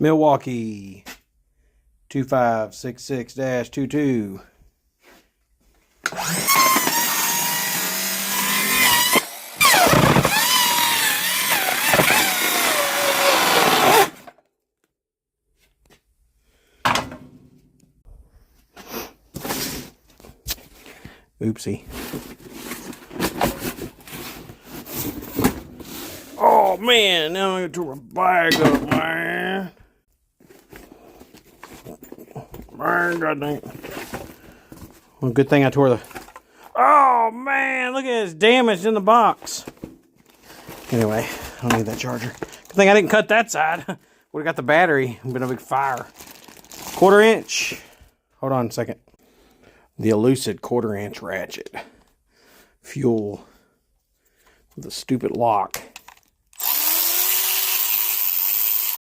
Milwaukee 2566-22. Oopsie. Oh man, now I'm gonna tore my bag up, man. Man, god dang it. Well, good thing I tore the... Oh man, look at this damage in the box. Anyway, I don't need that charger. Good thing I didn't cut that side. Would've got the battery. Been a big fire. 1/4 inch. Hold on a second. The Elucid 1/4 inch ratchet. Fuel. With a stupid lock.